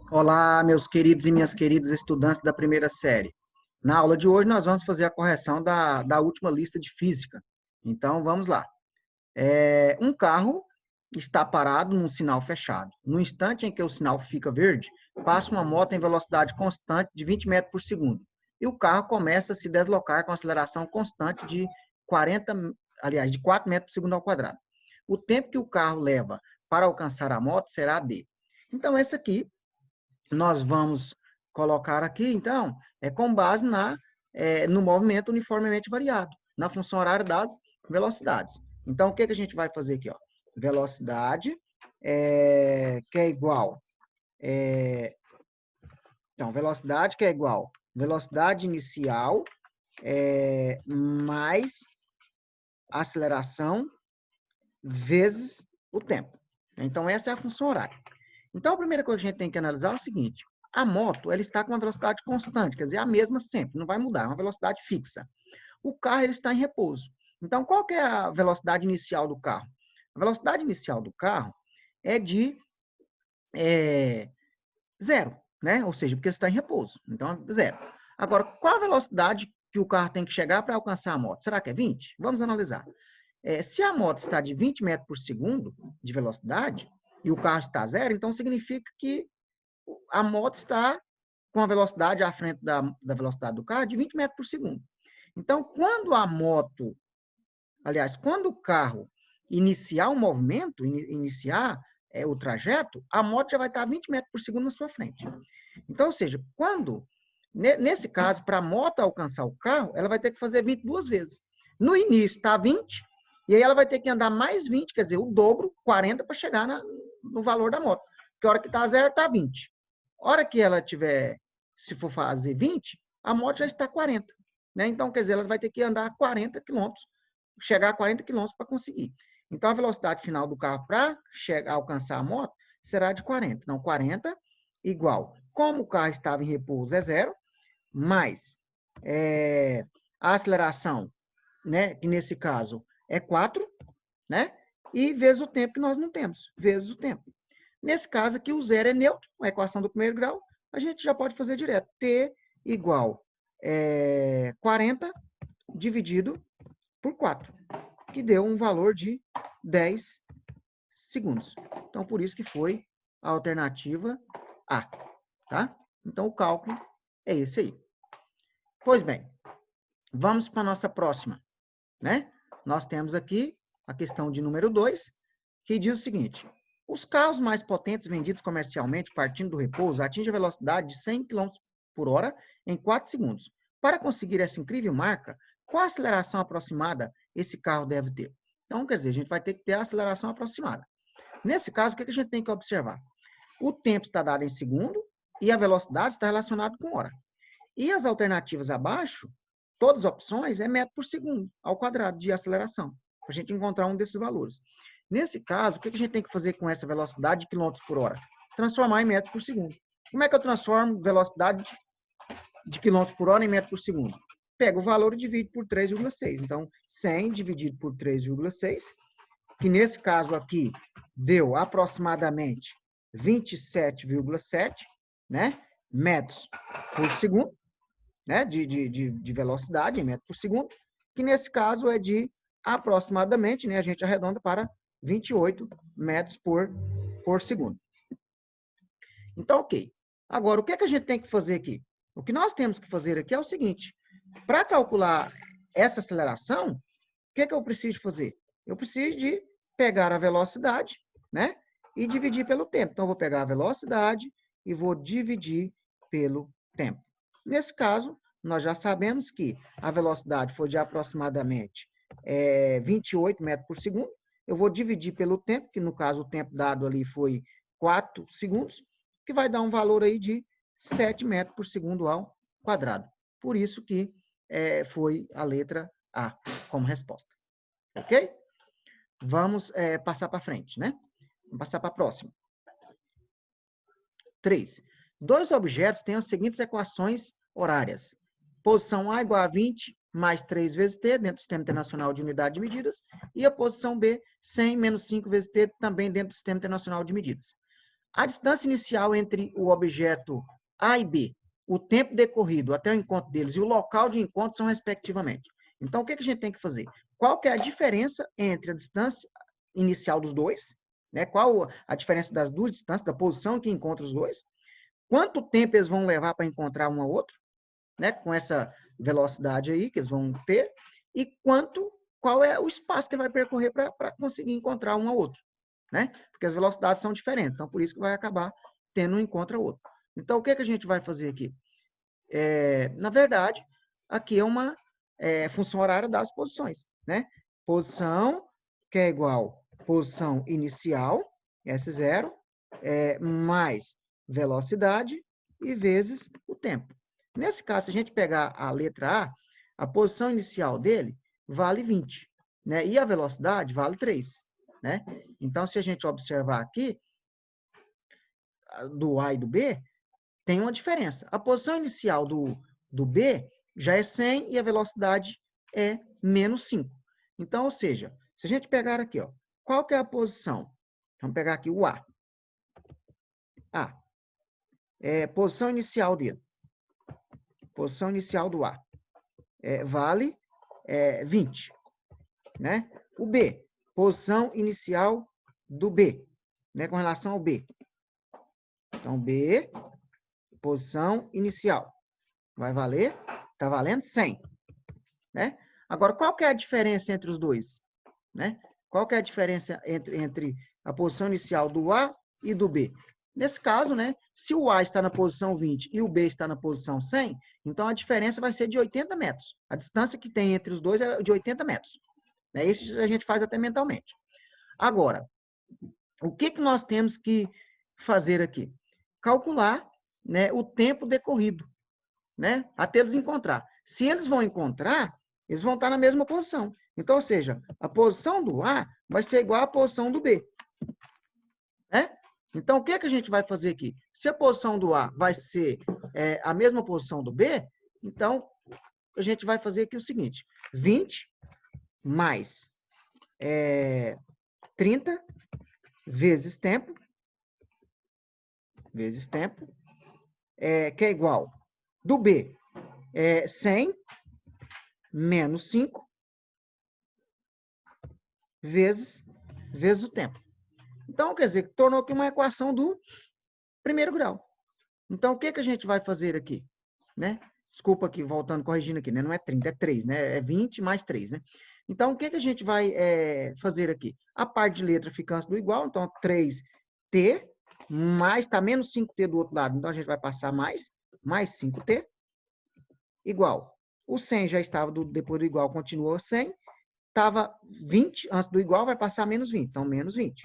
Olá, meus queridos e minhas queridas estudantes da primeira série. Na aula de hoje, nós vamos fazer a correção da última lista de física. Então, vamos lá. Um carro está parado num sinal fechado. No instante em que o sinal fica verde, passa uma moto em velocidade constante de 20 metros por segundo. E o carro começa a se deslocar com aceleração constante de 4 metros por segundo ao quadrado. O tempo que o carro leva para alcançar a moto será d. Então, esse aqui nós vamos colocar aqui, então, com base no movimento uniformemente variado, na função horária das velocidades. Então, o que a gente vai fazer aqui? Ó? Velocidade, que é igual... então, velocidade que é igual velocidade inicial mais aceleração vezes o tempo. Então, essa é a função horária. Então, a primeira coisa que a gente tem que analisar é o seguinte: a moto ela está com uma velocidade constante, quer dizer, a mesma sempre, não vai mudar, é uma velocidade fixa. O carro ele está em repouso. Então, qual que é a velocidade inicial do carro? A velocidade inicial do carro é de zero, né? Ou seja, porque está em repouso. Então, zero. Agora, qual a velocidade que o carro tem que chegar para alcançar a moto? Será que é 20? Vamos analisar. Se a moto está de 20 metros por segundo de velocidade e o carro está a zero, então significa que a moto está com a velocidade à frente da velocidade do carro de 20 metros por segundo. Então, quando quando o carro iniciar o movimento, iniciar o trajeto, a moto já vai estar a 20 metros por segundo na sua frente. Então, ou seja, nesse caso, para a moto alcançar o carro, ela vai ter que fazer 22 vezes. No início está 20, e aí ela vai ter que andar mais 20, quer dizer, o dobro, 40, para chegar no valor da moto. Porque a hora que está zero, está 20. A hora que ela tiver, se for fazer 20, a moto já está 40. Né? Então, quer dizer, ela vai ter que andar 40 quilômetros, chegar a 40 quilômetros para conseguir. Então, a velocidade final do carro para alcançar a moto será de 40. Então, 40 igual. Como o carro estava em repouso, é zero, mais a aceleração, né, que nesse caso é 4, né, e vezes o tempo que nós não temos, vezes o tempo. Nesse caso aqui, o zero é neutro, a equação do primeiro grau, a gente já pode fazer direto. T igual 40 dividido por 4, que deu um valor de 10 segundos. Então, por isso que foi a alternativa A, tá? Então, o cálculo é esse aí. Pois bem, vamos para a nossa próxima, né? Nós temos aqui a questão de número 2, que diz o seguinte: os carros mais potentes vendidos comercialmente partindo do repouso atingem a velocidade de 100 km por hora em 4 segundos. Para conseguir essa incrível marca, qual a aceleração aproximada esse carro deve ter? Então, quer dizer, a gente vai ter que ter a aceleração aproximada. Nesse caso, o que a gente tem que observar? O tempo está dado em segundo e a velocidade está relacionada com hora. E as alternativas abaixo, todas as opções, é metro por segundo ao quadrado de aceleração, para a gente encontrar um desses valores. Nesse caso, o que a gente tem que fazer com essa velocidade de quilômetros por hora? Transformar em metros por segundo. Como é que eu transformo velocidade de quilômetros por hora em metros por segundo? Pego o valor e divido por 3,6. Então, 100 dividido por 3,6, que nesse caso aqui deu aproximadamente 27,7, né, metros por segundo, né, de velocidade em metros por segundo, que nesse caso é de aproximadamente, né, a gente arredonda para 28 metros por segundo. Então, ok. Agora, o que a gente tem que fazer aqui? O que nós temos que fazer aqui é o seguinte: para calcular essa aceleração, o que eu preciso fazer? Eu preciso de pegar a velocidade, né, e dividir pelo tempo. Então, eu vou pegar a velocidade e vou dividir pelo tempo. Nesse caso, nós já sabemos que a velocidade foi de aproximadamente 28 metros por segundo. Eu vou dividir pelo tempo, que no caso o tempo dado ali foi 4 segundos, que vai dar um valor aí de 7 metros por segundo ao quadrado. Por isso que foi a letra A como resposta. Ok? Vamos passar para frente, né? Vamos passar para a próxima. 3. Dois objetos têm as seguintes equações horárias. Posição A igual a 20 mais 3 vezes T, dentro do Sistema Internacional de Unidade de Medidas. E a posição B, 100 menos 5 vezes T, também dentro do Sistema Internacional de Medidas. A distância inicial entre o objeto A e B, o tempo decorrido até o encontro deles e o local de encontro são respectivamente. Então, o que a gente tem que fazer? Qual que é a diferença entre a distância inicial dos dois, né? Qual a diferença das duas distâncias, da posição que encontra os dois? Quanto tempo eles vão levar para encontrar um ao outro, né? Com essa velocidade aí que eles vão ter, e qual é o espaço que ele vai percorrer para conseguir encontrar um ao outro, né? Porque as velocidades são diferentes, então por isso que vai acabar tendo um encontro ao outro. Então, o que a gente vai fazer aqui? Na verdade, aqui é uma função horária das posições, né? Posição, que é igual posição inicial, S0, mais velocidade e vezes o tempo. Nesse caso, se a gente pegar a letra A posição inicial dele vale 20, né? E a velocidade vale 3, né? Então, se a gente observar aqui, do A e do B, tem uma diferença. A posição inicial do B já é 100 e a velocidade é menos 5. Então, ou seja, se a gente pegar aqui, ó, qual que é a posição? Vamos pegar aqui o A. Posição inicial dele. Posição inicial do A. Vale 20. Né? O B. Posição inicial do B. Né? Com relação ao B. Então, B, posição inicial. Vai valer, está valendo 100. Né? Agora, qual que é a diferença entre os dois? Né? Qual que é a diferença entre a posição inicial do A e do B? Nesse caso, né, se o A está na posição 20 e o B está na posição 100, então a diferença vai ser de 80 metros. A distância que tem entre os dois é de 80 metros. Né? Isso a gente faz até mentalmente. Agora, o que nós temos que fazer aqui? Calcular, né, o tempo decorrido, né, até eles encontrar. Se eles vão encontrar, eles vão estar na mesma posição. Então, ou seja, a posição do A vai ser igual à posição do B. Né? Então, o que a gente vai fazer aqui? Se a posição do A vai ser a mesma posição do B, então, a gente vai fazer aqui o seguinte. 20 mais 30 vezes tempo, que é igual do B, 100 menos 5 vezes o tempo. Então, quer dizer, tornou aqui uma equação do primeiro grau. Então, o que a gente vai fazer aqui? Né? Desculpa aqui, voltando, corrigindo aqui, né? Não é 30, é 3, né? É 20 mais 3, né? Então, o que a gente vai fazer aqui? A parte de letra fica antes do igual, então 3t, mais, está menos 5t do outro lado, então a gente vai passar mais 5t, igual. O 100 já estava depois do igual, continua 100, estava 20 antes do igual, vai passar menos 20, então menos 20.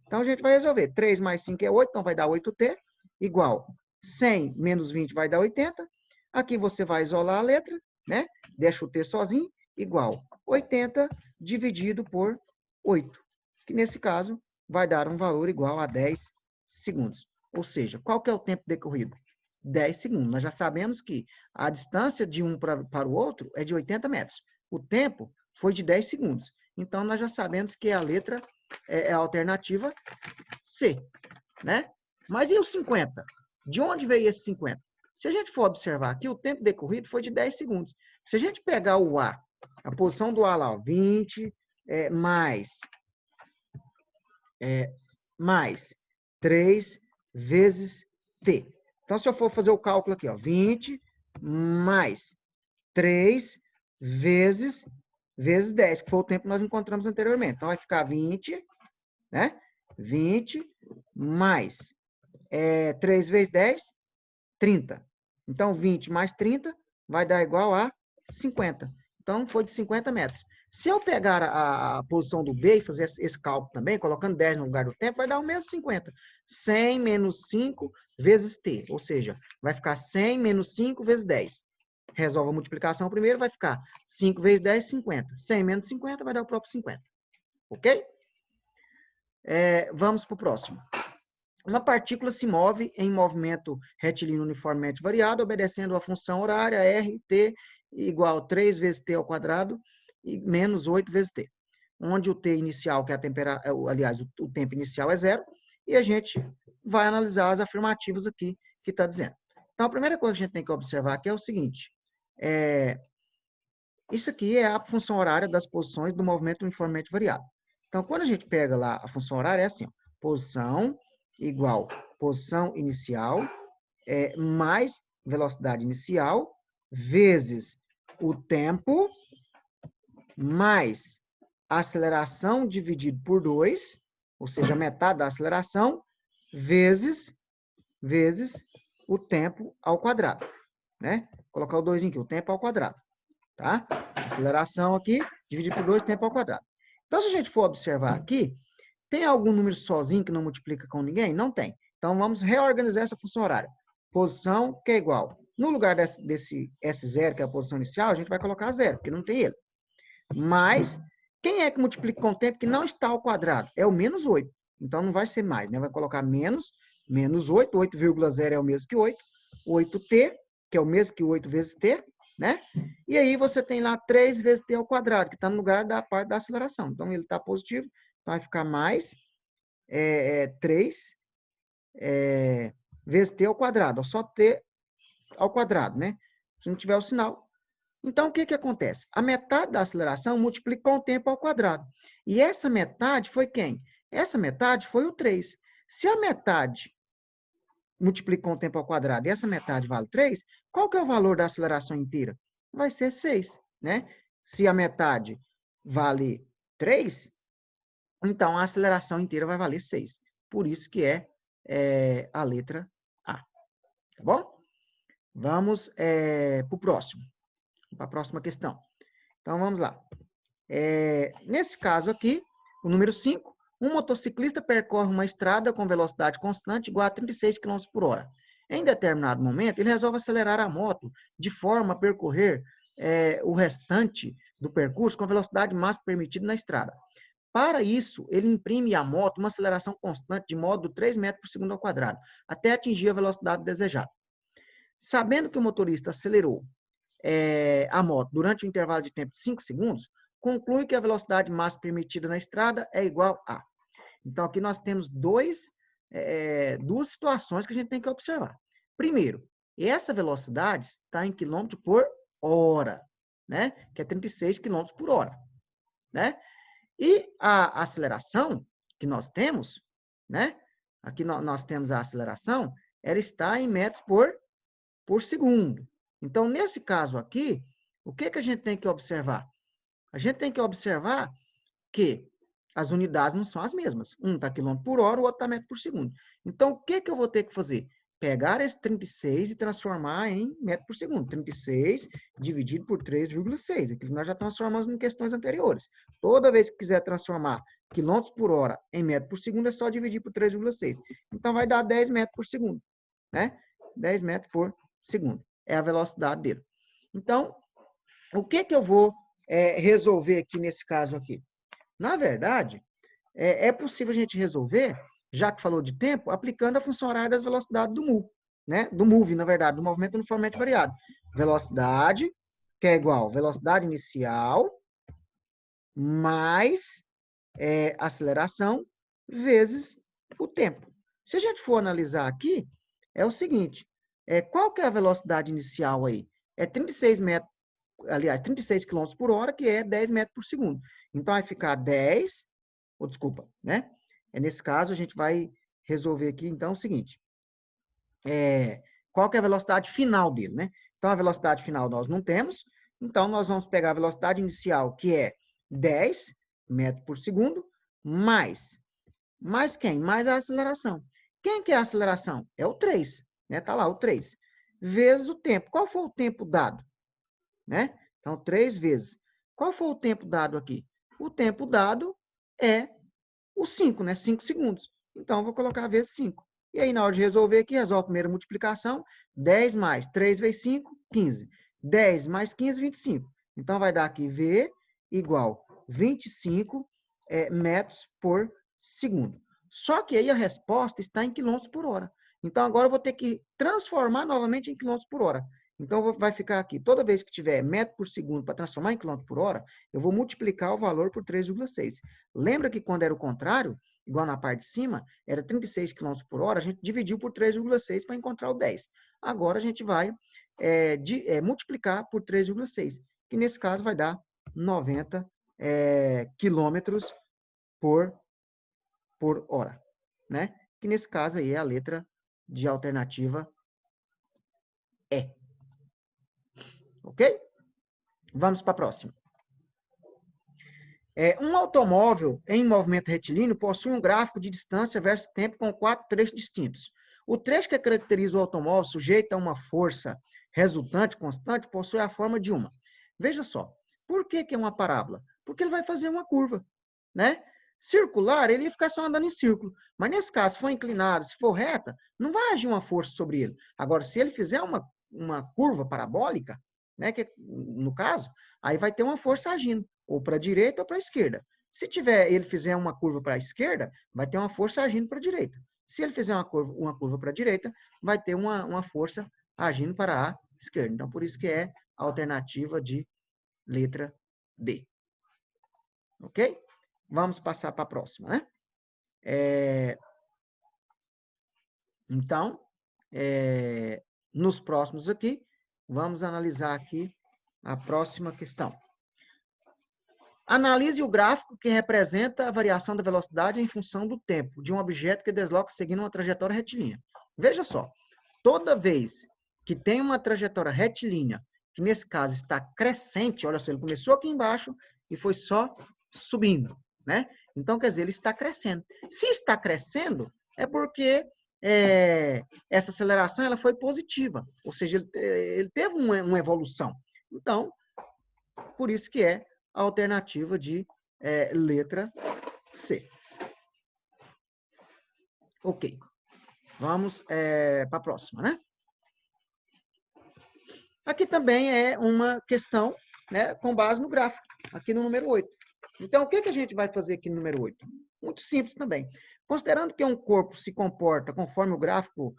Então, a gente vai resolver. 3 mais 5 é 8, então vai dar 8t, igual 100 menos 20 vai dar 80. Aqui você vai isolar a letra, né? Deixa o t sozinho, igual 80 dividido por 8, que nesse caso vai dar um valor igual a 10 segundos. Ou seja, qual que é o tempo decorrido? 10 segundos. Nós já sabemos que a distância de um para o outro é de 80 metros. O tempo foi de 10 segundos. Então, nós já sabemos que a letra é a alternativa C, né? Mas e os 50? De onde veio esse 50? Se a gente for observar aqui, o tempo decorrido foi de 10 segundos. Se a gente pegar o A, a posição do A lá, ó, 20 mais 3 vezes T. Então, se eu for fazer o cálculo aqui, ó, 20 mais 3 vezes 10, que foi o tempo que nós encontramos anteriormente. Então, vai ficar 20, né? 20 mais 3 vezes 10, 30. Então, 20 mais 30 vai dar igual a 50. Então, foi de 50 metros. Se eu pegar a posição do B e fazer esse cálculo também, colocando 10 no lugar do tempo, vai dar o mesmo 50. 100 menos 5 vezes T. Ou seja, vai ficar 100 menos 5 vezes 10. Resolve a multiplicação primeiro, vai ficar 5 vezes 10, 50. 100 menos 50 vai dar o próprio 50. Ok? Vamos para o próximo. Uma partícula se move em movimento retilíneo uniformemente variado, obedecendo a função horária RT igual a 3 vezes T ao quadrado e menos 8 vezes T. Onde o T inicial, que é a temperatura, aliás, o tempo inicial é 0, e a gente vai analisar as afirmativas aqui que está dizendo. Então, a primeira coisa que a gente tem que observar aqui é o seguinte, isso aqui é a função horária das posições do movimento uniformemente variado. Então, quando a gente pega lá a função horária, é assim, ó, posição igual posição inicial mais velocidade inicial vezes o tempo mais a aceleração dividido por 2, ou seja, metade da aceleração, vezes o tempo ao quadrado, né? Vou colocar o 2 aqui, o tempo ao quadrado, tá? Aceleração aqui, dividido por 2, tempo ao quadrado. Então, se a gente for observar aqui, tem algum número sozinho que não multiplica com ninguém? Não tem. Então, vamos reorganizar essa função horária. Posição, que é igual. No lugar desse S0, que é a posição inicial, a gente vai colocar 0, porque não tem ele. Mas, quem é que multiplica com o tempo que não está ao quadrado? É o menos 8. Então, não vai ser mais, né? Vai colocar menos 8. 8,0 é o mesmo que 8. 8t, que é o mesmo que 8 vezes t, né? E aí você tem lá 3 vezes t ao quadrado, que está no lugar da parte da aceleração. Então, ele está positivo, então vai ficar mais 3 vezes t ao quadrado. Só t ao quadrado, né? Se não tiver o sinal. Então, o que acontece? A metade da aceleração multiplica com o tempo ao quadrado. E essa metade foi quem? Essa metade foi o 3. Se a metade multiplica com o tempo ao quadrado e essa metade vale 3, qual que é o valor da aceleração inteira? Vai ser 6, né? Se a metade vale 3, então a aceleração inteira vai valer 6. Por isso que é a letra A. Tá bom? Vamos para o próximo. Para a próxima questão. Então, vamos lá. Nesse caso aqui, o número 5, um motociclista percorre uma estrada com velocidade constante igual a 36 km por hora. Em determinado momento, ele resolve acelerar a moto de forma a percorrer o restante do percurso com a velocidade máxima permitida na estrada. Para isso, ele imprime à moto uma aceleração constante de modo 3 metros por segundo ao quadrado, até atingir a velocidade desejada. Sabendo que o motorista acelerou a moto durante um intervalo de tempo de 5 segundos, conclui que a velocidade máxima permitida na estrada é igual a. Então, aqui nós temos duas situações que a gente tem que observar. Primeiro, essa velocidade está em quilômetro por hora, né? Que é 36 km por hora, né? E a aceleração que nós temos, né? Aqui nós temos a aceleração, ela está em metros por segundo. Então, nesse caso aqui, o que a gente tem que observar? A gente tem que observar que as unidades não são as mesmas. Um está quilômetro por hora, o outro está metro por segundo. Então, o que eu vou ter que fazer? Pegar esse 36 e transformar em metro por segundo. 36 dividido por 3,6. Aquilo que nós já transformamos em questões anteriores. Toda vez que quiser transformar quilômetros por hora em metro por segundo, é só dividir por 3,6. Então, vai dar 10 metros por segundo, né? 10 metros por segundo. É a velocidade dele. Então, o que eu vou resolver aqui nesse caso aqui? Na verdade, é possível a gente resolver, já que falou de tempo, aplicando a função horária das velocidades do MOVE, né? Do MOVE, na verdade, do movimento uniformemente variado. Velocidade, que é igual a velocidade inicial, mais aceleração, vezes o tempo. Se a gente for analisar aqui, é o seguinte, qual que é a velocidade inicial aí? É 36 metros, aliás, 36 km por hora, que é 10 metros por segundo. Então, vai ficar 10, desculpa, né? Nesse caso, a gente vai resolver aqui, então, o seguinte. Qual que é a velocidade final dele, né? Então, a velocidade final nós não temos. Então, nós vamos pegar a velocidade inicial, que é 10 metros por segundo, mais quem? Mais a aceleração. Quem que é a aceleração? É o 3, né? Tá lá, o 3. Vezes o tempo. Qual foi o tempo dado? Né? Então, 3 vezes. Qual foi o tempo dado aqui? O tempo dado é o 5, né? 5 segundos. Então, eu vou colocar vezes 5. E aí, na hora de resolver aqui, resolve a primeira multiplicação. 10 mais 3 vezes 5, 15. 10 mais 15, 25. Então, vai dar aqui V igual 25 metros por segundo. Só que aí a resposta está em quilômetros por hora. Então, agora eu vou ter que transformar novamente em quilômetros por hora. Então, vai ficar aqui, toda vez que tiver metro por segundo para transformar em quilômetro por hora, eu vou multiplicar o valor por 3,6. Lembra que quando era o contrário, igual na parte de cima, era 36 km por hora, a gente dividiu por 3,6 para encontrar o 10. Agora a gente vai multiplicar por 3,6, que nesse caso vai dar 90 quilômetros por hora, né? Que nesse caso aí é a letra de alternativa E. Ok? Vamos para a próxima. Um automóvel em movimento retilíneo possui um gráfico de distância versus tempo com 4 trechos distintos. O trecho que caracteriza o automóvel sujeito a uma força resultante constante possui a forma de uma. Veja só, por que é uma parábola? Porque ele vai fazer uma curva, né? Circular, ele ia ficar só andando em círculo. Mas nesse caso, se for inclinado, se for reta, não vai agir uma força sobre ele. Agora, se ele fizer uma curva parabólica, né, que no caso, aí vai ter uma força agindo, ou para a direita ou para a esquerda. Se ele fizer uma curva para a esquerda, vai ter uma força agindo para a direita. Se ele fizer uma curva para a direita, vai ter uma força agindo para a esquerda. Então, por isso que é a alternativa de letra D. Ok? Vamos passar para a próxima, né? Então, nos próximos aqui, vamos analisar aqui a próxima questão. Analise o gráfico que representa a variação da velocidade em função do tempo de um objeto que desloca seguindo uma trajetória retilínea. Veja só, toda vez que tem uma trajetória retilínea, que nesse caso está crescente, olha só, ele começou aqui embaixo e foi só subindo, né? Então, quer dizer, ele está crescendo. Se está crescendo, é porque essa aceleração ela foi positiva, ou seja, ele teve uma evolução. Então, por isso que é a alternativa de letra C. Ok. Vamos para a próxima, né? Aqui também é uma questão, né, com base no gráfico, aqui no número 8. Então, o que a gente vai fazer aqui no número 8? Muito simples também. Considerando que um corpo se comporta conforme o gráfico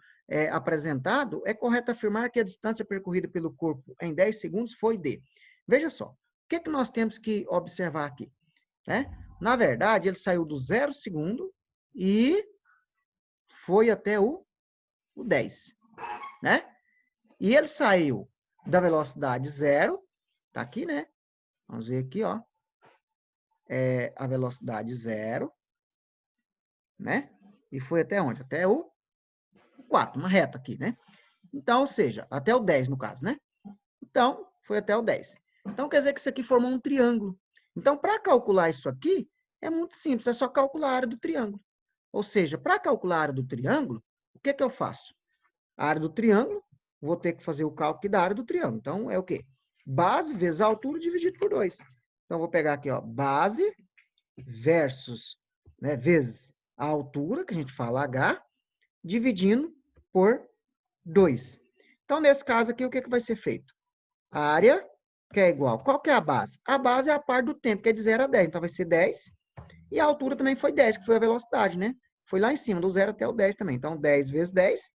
apresentado, é correto afirmar que a distância percorrida pelo corpo em 10 segundos foi d. Veja só, o que nós temos que observar aqui? Né? Na verdade, ele saiu do 0 segundo e foi até o 10. Né? E ele saiu da velocidade 0, tá aqui, né? Vamos ver aqui, ó. A velocidade 0, né? E foi até onde? Até o 4, uma reta aqui, né? Então, ou seja, até o 10 no caso, né? Então, foi até o 10. Então, quer dizer que isso aqui formou um triângulo. Então, para calcular isso aqui, é muito simples, é só calcular a área do triângulo. Ou seja, para calcular a área do triângulo, o que eu faço? A área do triângulo, vou ter que fazer o cálculo da área do triângulo. Então, é o quê? Base vezes a altura dividido por 2. Então, vou pegar aqui, ó, base versus, né, vezes a altura, que a gente fala H, dividindo por 2. Então, nesse caso aqui, o que vai ser feito? A área, que é igual. Qual que é a base? A base é a parte do tempo, que é de 0 a 10. Então, vai ser 10. E a altura também foi 10, que foi a velocidade, né? Foi lá em cima, do 0 até o 10 também. Então, 10 vezes 10,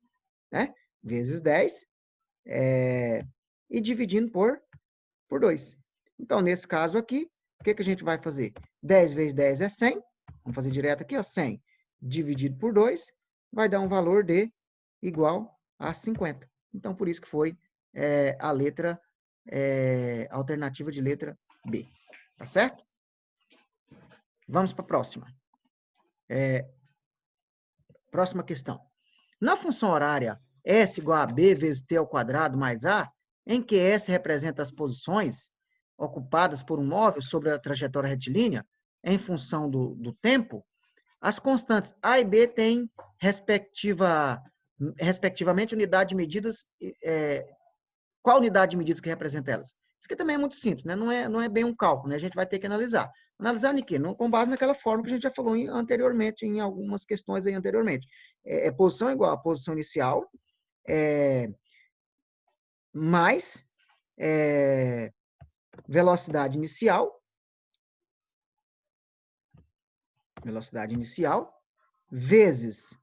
né? Vezes 10, e dividindo por 2. Então, nesse caso aqui, o que a gente vai fazer? 10 vezes 10 é 100. Vamos fazer direto aqui, ó, 100 dividido por 2, vai dar um valor de igual a 50. Então, por isso que foi a letra, alternativa de letra B. Tá certo? Vamos para a próxima. Próxima questão. Na função horária S igual a B vezes T ao quadrado mais A, em que S representa as posições ocupadas por um móvel sobre a trajetória retilínea, em função do tempo, as constantes A e B têm, respectivamente, unidade de medidas. Qual unidade de medidas que representa elas? Isso aqui também é muito simples, né? Não é bem um cálculo, né? A gente vai ter que analisar. Analisar em quê? Com base naquela forma que a gente já falou anteriormente, em algumas questões aí anteriormente. Posição igual a posição inicial, mais velocidade inicial, vezes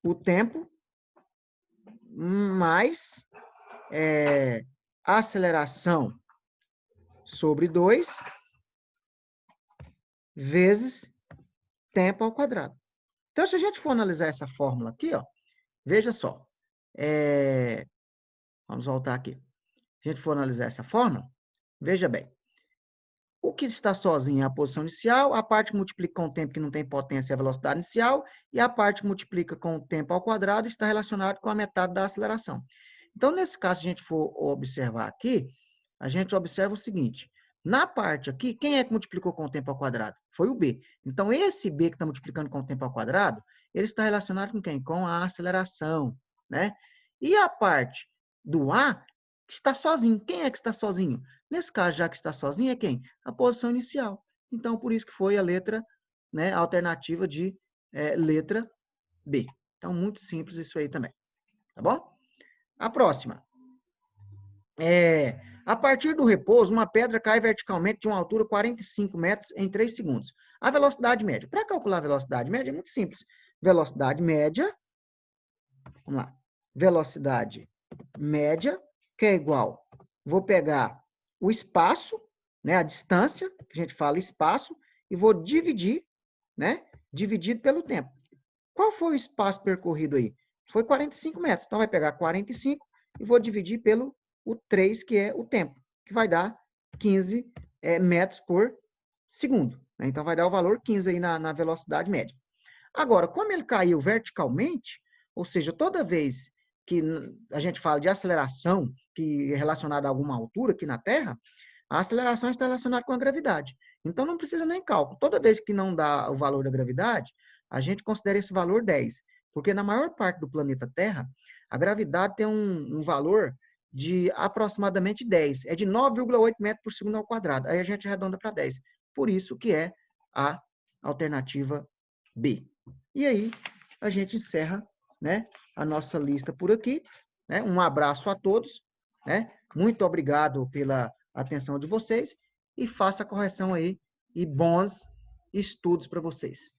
o tempo, mais aceleração sobre 2, vezes tempo ao quadrado. Então, se a gente for analisar essa fórmula aqui, ó, veja só. Vamos voltar aqui. Se a gente for analisar essa fórmula, veja bem. O que está sozinho é a posição inicial, a parte que multiplica com o tempo que não tem potência é a velocidade inicial, e a parte que multiplica com o tempo ao quadrado está relacionado com a metade da aceleração. Então, nesse caso, se a gente for observar aqui, a gente observa o seguinte. Na parte aqui, quem é que multiplicou com o tempo ao quadrado? Foi o B. Então, esse B que está multiplicando com o tempo ao quadrado, ele está relacionado com quem? Com a aceleração, né? E a parte do A está sozinho. Quem é que está sozinho? Nesse caso, já que está sozinho, é quem? A posição inicial. Então, por isso que foi a letra, né, a alternativa de letra B. Então, muito simples isso aí também. Tá bom? A próxima. A partir do repouso, uma pedra cai verticalmente de uma altura de 45 metros em 3 segundos. A velocidade média. Para calcular a velocidade média é muito simples. Velocidade média, vamos lá. Velocidade média, que é igual, vou pegar o espaço, né, a distância, que a gente fala espaço, e vou dividir, né, dividido pelo tempo. Qual foi o espaço percorrido aí? Foi 45 metros. Então, vai pegar 45 e vou dividir pelo o 3, que é o tempo, que vai dar 15 metros por segundo. Né? Então, vai dar o valor 15 aí na velocidade média. Agora, como ele caiu verticalmente, ou seja, toda vez que a gente fala de aceleração que é relacionada a alguma altura aqui na Terra, a aceleração está relacionada com a gravidade. Então, não precisa nem cálculo. Toda vez que não dá o valor da gravidade, a gente considera esse valor 10. Porque na maior parte do planeta Terra, a gravidade tem um valor de aproximadamente 10. É de 9,8 metros por segundo ao quadrado. Aí a gente arredonda para 10. Por isso que é a alternativa B. E aí, a gente encerra, né, a nossa lista por aqui. Né? Um abraço a todos. Né? Muito obrigado pela atenção de vocês e faça a correção aí e bons estudos para vocês.